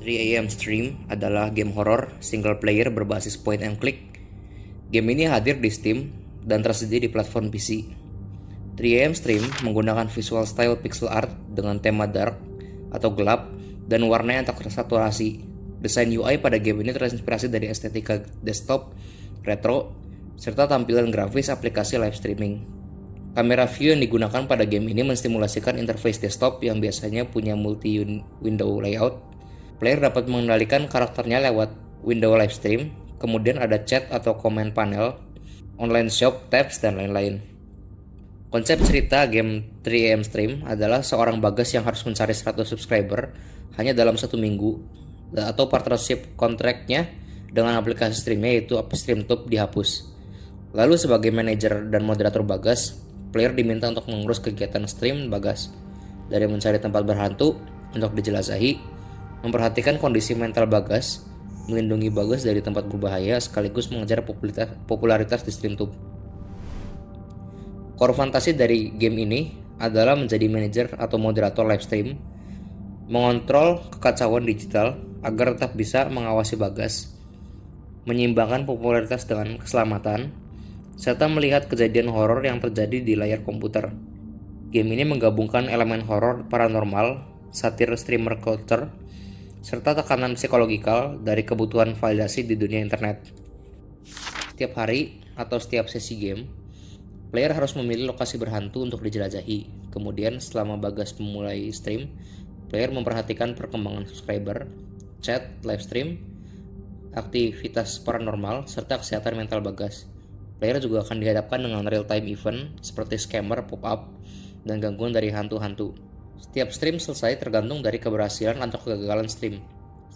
3AM Stream adalah game horror single player berbasis point and click. Game ini hadir di Steam dan tersedia di platform PC. 3AM Stream menggunakan visual style pixel art dengan tema dark atau gelap dan warna yang tak tersaturasi. Desain UI pada game ini terinspirasi dari estetika desktop, retro, serta tampilan grafis aplikasi live streaming. Kamera view yang digunakan pada game ini menstimulasikan interface desktop yang biasanya punya multi-window layout. Player dapat mengendalikan karakternya lewat window live stream, kemudian ada chat atau comment panel, online shop, tabs, dan lain-lain. Konsep cerita game 3AM Stream adalah seorang Bagas yang harus mencari 100 subscriber hanya dalam 1 minggu, atau partnership kontraknya dengan aplikasi streamnya yaitu StreamTube dihapus. Lalu sebagai manajer dan moderator Bagas, player diminta untuk mengurus kegiatan stream Bagas, dari mencari tempat berhantu untuk dijelajahi, memperhatikan kondisi mental Bagas, melindungi Bagas dari tempat berbahaya, sekaligus mengejar popularitas di StreamTube. Core fantasi dari game ini adalah menjadi manajer atau moderator live stream, mengontrol kekacauan digital agar tetap bisa mengawasi Bagas, menyeimbangkan popularitas dengan keselamatan, serta melihat kejadian horor yang terjadi di layar komputer. Game ini menggabungkan elemen horor paranormal, satir streamer culture, serta tekanan psikologikal dari kebutuhan validasi di dunia internet. Setiap hari atau setiap sesi game, player harus memilih lokasi berhantu untuk dijelajahi. Kemudian selama Bagas memulai stream, player memperhatikan perkembangan subscriber, chat, live stream, aktivitas paranormal, serta kesehatan mental Bagas. Player juga akan dihadapkan dengan real-time event seperti scammer, pop-up, dan gangguan dari hantu-hantu. Setiap stream selesai tergantung dari keberhasilan atau kegagalan stream.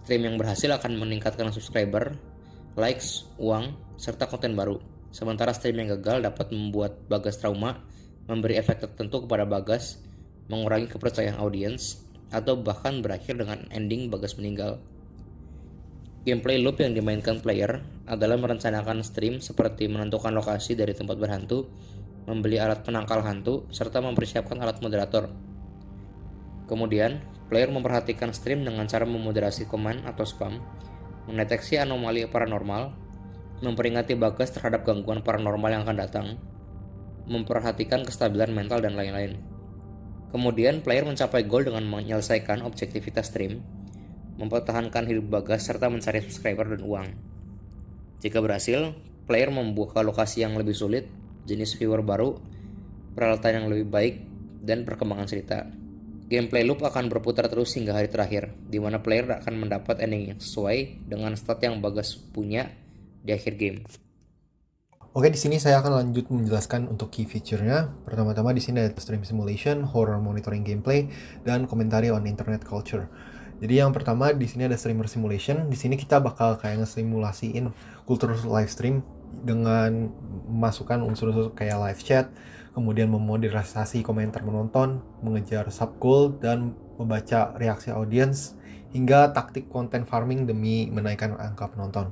Stream yang berhasil akan meningkatkan subscriber, likes, uang, serta konten baru. Sementara stream yang gagal dapat membuat Bagas trauma, memberi efek tertentu kepada Bagas, mengurangi kepercayaan audiens, atau bahkan berakhir dengan ending Bagas meninggal. Gameplay loop yang dimainkan player adalah merencanakan stream seperti menentukan lokasi dari tempat berhantu, membeli alat penangkal hantu, serta mempersiapkan alat moderator. Kemudian, player memperhatikan stream dengan cara memoderasi command atau spam, mendeteksi anomali paranormal, memperingati Bagas terhadap gangguan paranormal yang akan datang, memperhatikan kestabilan mental, dan lain-lain. Kemudian, player mencapai goal dengan menyelesaikan objektivitas stream, mempertahankan hidup Bagas, serta mencari subscriber dan uang. Jika berhasil, player membuka lokasi yang lebih sulit, jenis viewer baru, peralatan yang lebih baik, dan perkembangan cerita. Gameplay loop akan berputar terus hingga hari terakhir, di mana player akan mendapat ending yang sesuai dengan stat yang Bagas punya di akhir game. Oke, di sini saya akan lanjut menjelaskan untuk key feature-nya. Pertama-tama di sini ada stream simulation, horror monitoring gameplay, dan komentari on internet culture. Jadi yang pertama di sini ada streamer simulation. Di sini kita bakal kayak ngesimulasiin kultur live stream dengan memasukkan unsur-unsur kayak live chat, kemudian memoderasi komentar penonton, mengejar sub goal, dan membaca reaksi audiens, hingga taktik konten farming demi menaikkan angka penonton.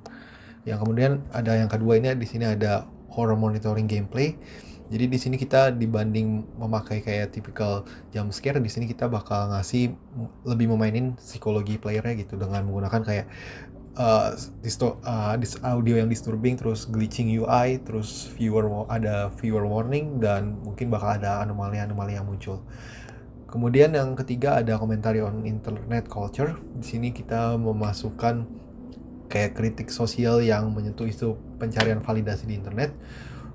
Yang kemudian ada yang kedua ini di sini ada horror monitoring gameplay. Jadi di sini kita dibanding memakai kayak typical jump scare, di sini kita bakal ngasih lebih memainin psikologi playernya gitu dengan menggunakan kayak audio yang disturbing, terus glitching UI, terus ada viewer warning, dan mungkin bakal ada anomali-anomali yang muncul. Kemudian yang ketiga ada komentari on internet culture. Di sini kita memasukkan kayak kritik sosial yang menyentuh isu pencarian validasi di internet,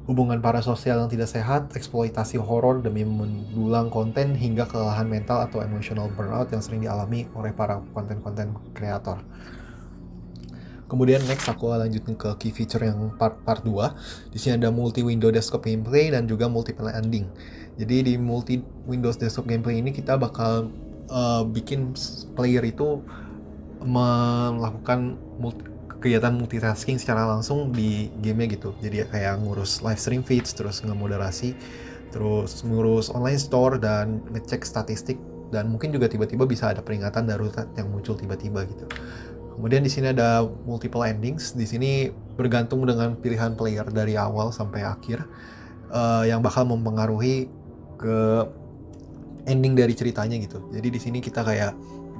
hubungan parasosial yang tidak sehat, eksploitasi horor demi mendulang konten, hingga kelelahan mental atau emotional burnout yang sering dialami oleh para konten-konten kreator. Kemudian next aku lanjutin ke key feature yang part 2. Di sini ada multi window desktop gameplay dan juga multiple ending. Jadi di multi Windows desktop gameplay ini kita bakal bikin player itu melakukan kegiatan multitasking secara langsung di gamenya gitu. Jadi kayak ngurus live stream feeds, terus ngemoderasi, terus ngurus online store, dan ngecek statistik, dan mungkin juga tiba-tiba bisa ada peringatan darurat yang muncul tiba-tiba gitu. Kemudian di sini ada multiple endings. Di sini bergantung dengan pilihan player dari awal sampai akhir, yang bakal mempengaruhi ke ending dari ceritanya gitu. Jadi di sini kita kayak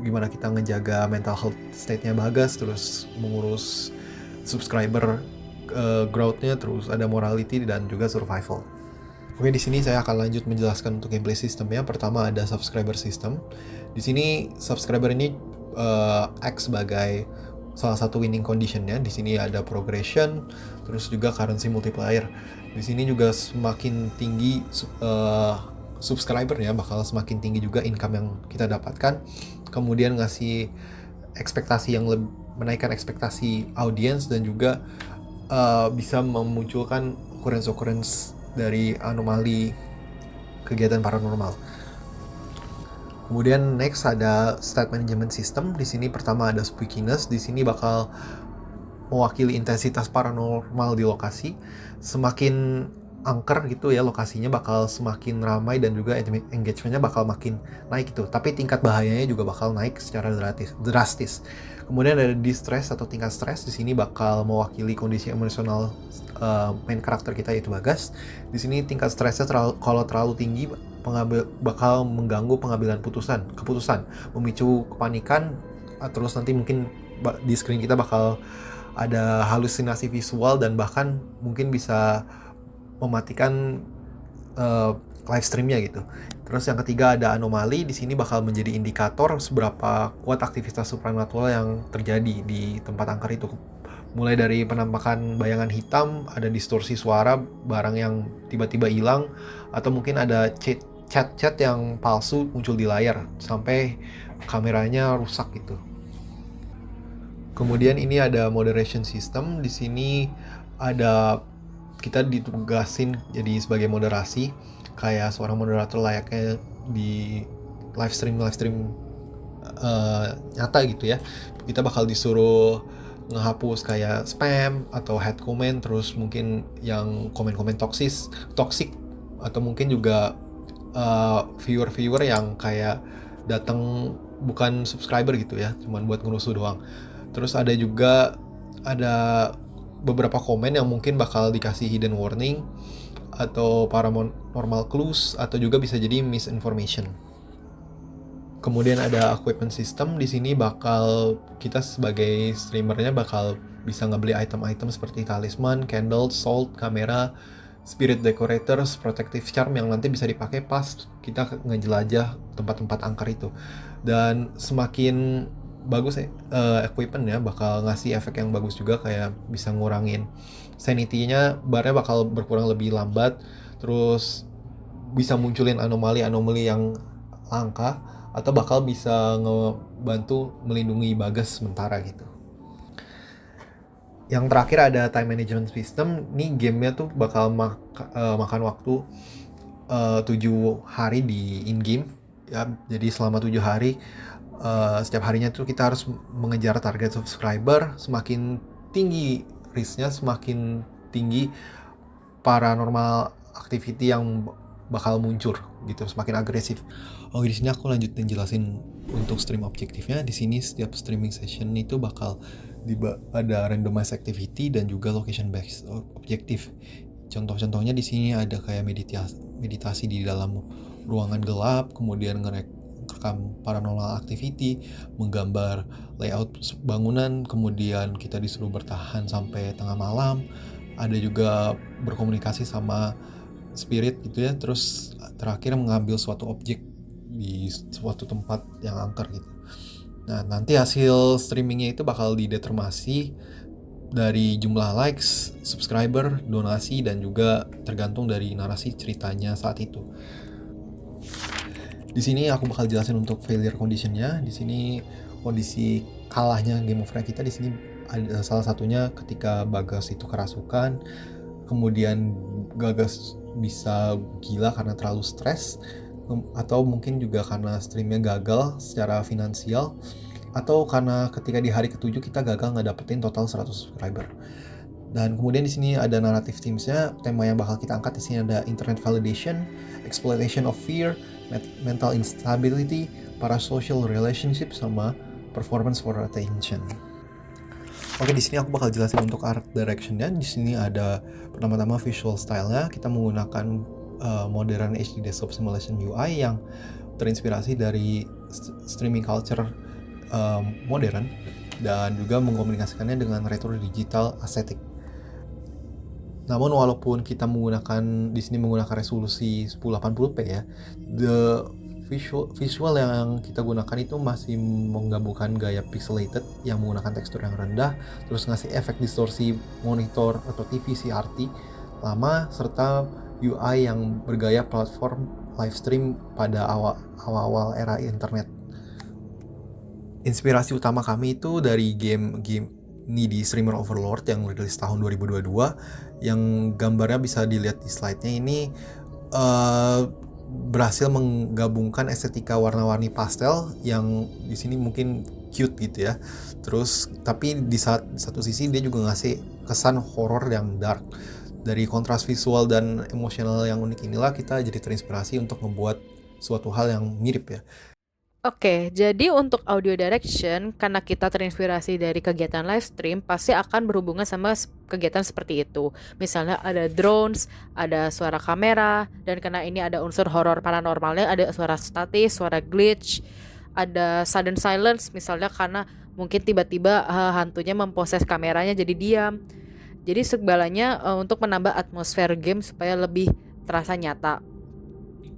gimana kita ngejaga mental health state-nya bagus, terus mengurus subscriber growth-nya, terus ada morality dan juga survival. Oke, di sini saya akan lanjut menjelaskan untuk gameplay sistemnya. Pertama ada subscriber system. Di sini subscriber ini act sebagai salah satu winning conditionnya. Di sini ada progression, terus juga currency multiplier. Di sini juga semakin tinggi subscribernya, bakal semakin tinggi juga income yang kita dapatkan. Kemudian ngasih ekspektasi yang menaikkan ekspektasi audiens dan juga bisa memunculkan occurrence dari anomali kegiatan paranormal. Kemudian next ada state management system. Di sini pertama ada spookiness. Di sini bakal mewakili intensitas paranormal di lokasi. Semakin angker gitu ya lokasinya, bakal semakin ramai dan juga engagement-nya bakal makin naik gitu. Tapi tingkat bahayanya juga bakal naik secara drastis. Kemudian ada distress atau tingkat stres. Di sini bakal mewakili kondisi emosional main karakter kita yaitu Bagas. Di sini tingkat stresnya kalau terlalu tinggi bakal mengganggu pengambilan keputusan, memicu kepanikan, terus nanti mungkin di screen kita bakal ada halusinasi visual dan bahkan mungkin bisa mematikan live streamnya gitu. Terus yang ketiga ada anomali. Di sini bakal menjadi indikator seberapa kuat aktivitas supranatural yang terjadi di tempat angker itu. Mulai dari penampakan bayangan hitam, ada distorsi suara, barang yang tiba-tiba hilang, atau mungkin ada chat-chat yang palsu muncul di layar sampai kameranya rusak gitu. Kemudian ini ada moderation system. Di sini ada kita ditugasin jadi sebagai moderasi, kayak seorang moderator layaknya di live stream nyata gitu ya. Kita bakal disuruh ngehapus kayak spam atau hate comment, terus mungkin yang komen-komen toxic, atau mungkin juga viewer yang kayak datang bukan subscriber gitu ya, cuman buat ngerusuh doang. Terus ada juga beberapa komen yang mungkin bakal dikasih hidden warning atau paranormal clues, atau juga bisa jadi misinformation. Kemudian ada equipment system. Di sini bakal kita sebagai streamernya bakal bisa ngebeli item-item seperti talisman, candle, salt, kamera, spirit decorators, protective charm yang nanti bisa dipakai pas kita ngejelajah tempat-tempat angker itu. Dan semakin bagus equipment ya bakal ngasih efek yang bagus juga, kayak bisa ngurangin sanity-nya, barnya bakal berkurang lebih lambat, terus bisa munculin anomali-anomali yang langka, atau bakal bisa ngebantu melindungi Bagas sementara gitu. Yang terakhir ada time management system. Ini gamenya tuh bakal makan waktu 7 hari di in-game ya. Jadi selama 7 hari setiap harinya tuh kita harus mengejar target subscriber. Semakin tinggi risknya, semakin tinggi paranormal activity yang bakal muncul gitu, semakin agresif. Oke, di sini aku lanjutin jelasin untuk stream objektifnya. Di sini setiap streaming session itu bakal ada randomized activity dan juga location based objektif. Contoh-contohnya di sini ada kayak meditasi di dalam ruangan gelap, kemudian ngerekam paranormal activity, menggambar layout bangunan, kemudian kita disuruh bertahan sampai tengah malam. Ada juga berkomunikasi sama spirit gitu ya, terus terakhir mengambil suatu objek di suatu tempat yang angker gitu. Nah, nanti hasil streamingnya itu bakal dideterminasi dari jumlah likes, subscriber, donasi, dan juga tergantung dari narasi ceritanya saat itu. Di sini aku bakal jelasin untuk failure conditionnya. Di sini kondisi kalahnya game over kita di sini ada salah satunya ketika Bagas itu kerasukan, kemudian Bagas bisa gila karena terlalu stres, atau mungkin juga karena streamnya gagal secara finansial, atau karena ketika di hari ke-7 kita gagal ngedapetin total 100 subscriber. Dan kemudian di sini ada narrative themes-nya. Tema yang bakal kita angkat di sini ada internet validation, exploitation of fear, mental instability, parasocial relationship, sama performance for attention. Oke, di sini aku bakal jelasin untuk art direction-nya. Di sini ada pertama-tama visual style-nya. Kita menggunakan modern HD desktop simulation UI yang terinspirasi dari streaming culture modern dan juga mengkomunikasikannya dengan retro digital aesthetic. Namun walaupun kita di sini menggunakan resolusi 1080p ya, the visual yang kita gunakan itu masih menggabungkan gaya pixelated yang menggunakan tekstur yang rendah, terus ngasih efek distorsi monitor atau TV CRT lama, serta UI yang bergaya platform live stream pada awal-awal era internet. Inspirasi utama kami itu dari game ini di Streamer Overlord yang rilis tahun 2022, yang gambarnya bisa dilihat di slide-nya ini berhasil menggabungkan estetika warna-warni pastel yang di sini mungkin cute gitu ya. Terus tapi di satu sisi dia juga ngasih kesan horor yang dark. Dari kontras visual dan emosional yang unik inilah kita jadi terinspirasi untuk membuat suatu hal yang mirip ya. Oke, jadi untuk audio direction, karena kita terinspirasi dari kegiatan live stream, pasti akan berhubungan sama kegiatan seperti itu. Misalnya ada drones, ada suara kamera, dan karena ini ada unsur horor paranormalnya, ada suara statis, suara glitch, ada sudden silence, misalnya karena mungkin tiba-tiba hantunya memproses kameranya jadi diam. Jadi segalanya untuk menambah atmosfer game supaya lebih terasa nyata.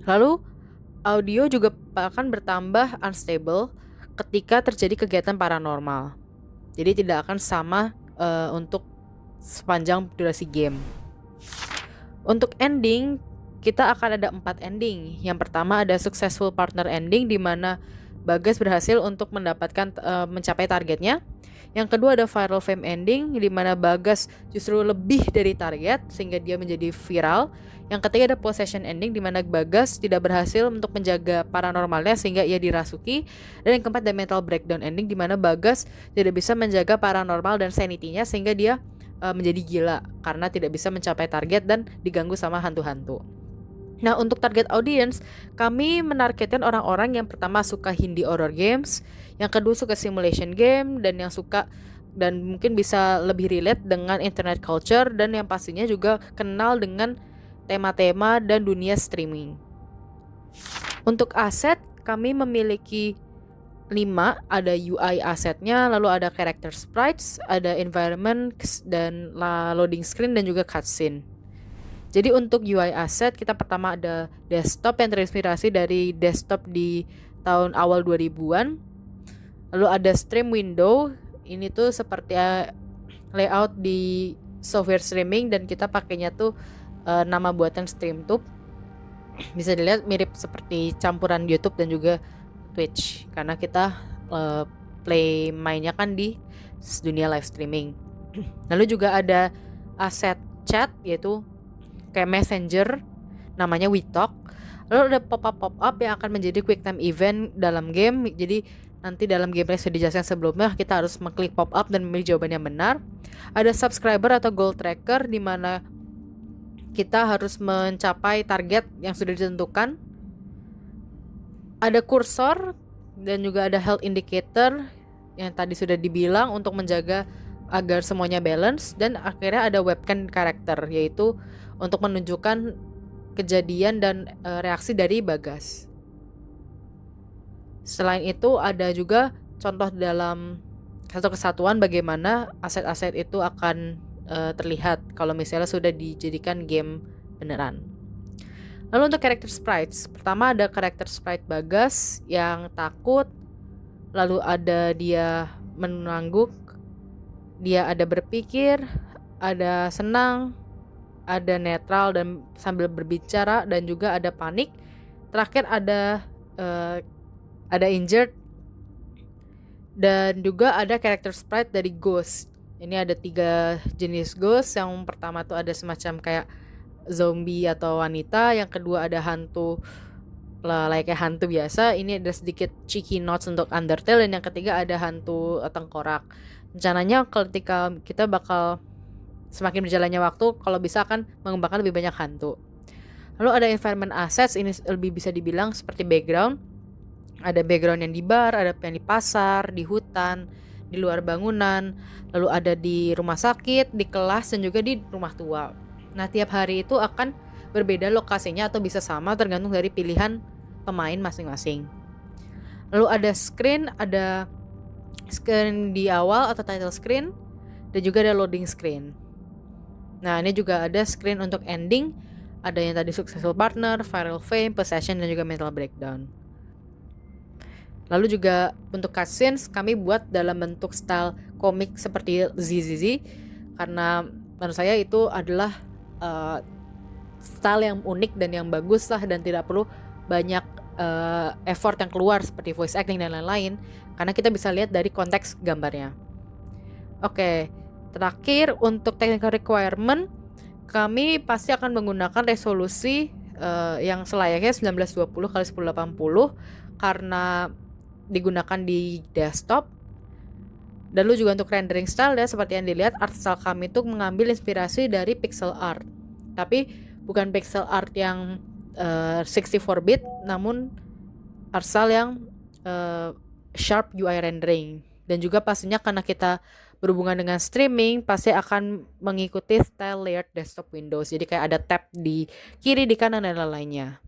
Lalu audio juga akan bertambah unstable ketika terjadi kegiatan paranormal. Jadi tidak akan sama untuk sepanjang durasi game. Untuk ending, kita akan ada 4 ending. Yang pertama ada successful partner ending, di mana Bagas berhasil untuk mencapai targetnya. Yang kedua ada viral fame ending, di mana Bagas justru lebih dari target sehingga dia menjadi viral. Yang ketiga ada possession ending, di mana Bagas tidak berhasil untuk menjaga paranormalnya sehingga ia dirasuki. Dan yang keempat ada mental breakdown ending, di mana Bagas tidak bisa menjaga paranormal dan sanity-nya sehingga dia menjadi gila karena tidak bisa mencapai target dan diganggu sama hantu-hantu. Nah, untuk target audience, kami menargetkan orang-orang yang pertama suka Hindi horror games, yang kedua suka simulation game, dan yang suka dan mungkin bisa lebih relate dengan internet culture, dan yang pastinya juga kenal dengan tema-tema dan dunia streaming. Untuk aset, kami memiliki 5, ada UI asetnya, lalu ada character sprites, ada environment, dan loading screen, dan juga cutscene. Jadi untuk UI asset, kita pertama ada desktop yang terinspirasi dari desktop di tahun awal 2000-an. Lalu ada stream window, ini tuh seperti layout di software streaming, dan kita pakainya tuh nama buatan StreamTube. Bisa dilihat mirip seperti campuran YouTube dan juga Twitch, karena kita play mainnya kan di dunia live streaming. Lalu juga ada aset chat, yaitu kayak messenger, namanya WeTalk. Lalu ada pop-up yang akan menjadi quick time event dalam game. Jadi nanti dalam game yang sudah dijelaskan sebelumnya, kita harus mengklik pop-up dan memilih jawaban yang benar. Ada subscriber atau goal tracker, di mana kita harus mencapai target yang sudah ditentukan. Ada kursor dan juga ada health indicator yang tadi sudah dibilang untuk menjaga agar semuanya balance. Dan akhirnya ada webcam karakter, yaitu untuk menunjukkan kejadian dan reaksi dari Bagas. Selain itu ada juga contoh dalam satu kesatuan bagaimana aset-aset itu akan terlihat kalau misalnya sudah dijadikan game beneran. Lalu untuk character sprites, pertama ada character sprite Bagas yang takut, lalu ada dia mengangguk, dia ada berpikir, ada senang, ada netral dan sambil berbicara, dan juga ada panik. Terakhir ada injured, dan juga ada character sprite dari ghost. Ini ada 3 jenis ghost. Yang pertama tuh ada semacam kayak zombie atau wanita, yang kedua ada hantu kayak hantu biasa, ini ada sedikit cheeky notes untuk Undertale, dan yang ketiga ada hantu tengkorak. Rencananya ketika kita bakal semakin berjalannya waktu, kalau bisa akan mengembangkan lebih banyak hantu. Lalu ada environment assets, ini lebih bisa dibilang seperti background. Ada background yang di bar, ada yang di pasar, di hutan, di luar bangunan, lalu ada di rumah sakit, di kelas, dan juga di rumah tua. Nah, tiap hari itu akan berbeda lokasinya atau bisa sama tergantung dari pilihan pemain masing-masing. Lalu ada screen, ada screen di awal atau title screen, dan juga ada loading screen. Nah, ini juga ada screen untuk ending, ada yang tadi successful partner, viral fame, possession, dan juga mental breakdown. Lalu juga untuk cutscenes kami buat dalam bentuk style komik seperti ZZZ, karena menurut saya itu adalah style yang unik dan yang bagus lah, dan tidak perlu banyak effort yang keluar seperti voice acting dan lain-lain, karena kita bisa lihat dari konteks gambarnya. Oke, terakhir untuk technical requirement, kami pasti akan menggunakan resolusi yang selayaknya 1920 x 1080 karena digunakan di desktop. Dan juga untuk rendering style ya, seperti yang dilihat, art style kami itu mengambil inspirasi dari pixel art, tapi bukan pixel art yang 64-bit, namun art style yang sharp UI rendering. Dan juga pastinya karena kita berhubungan dengan streaming, pasti akan mengikuti style layered desktop Windows, jadi kayak ada tab di kiri, di kanan, dan lain-lainnya.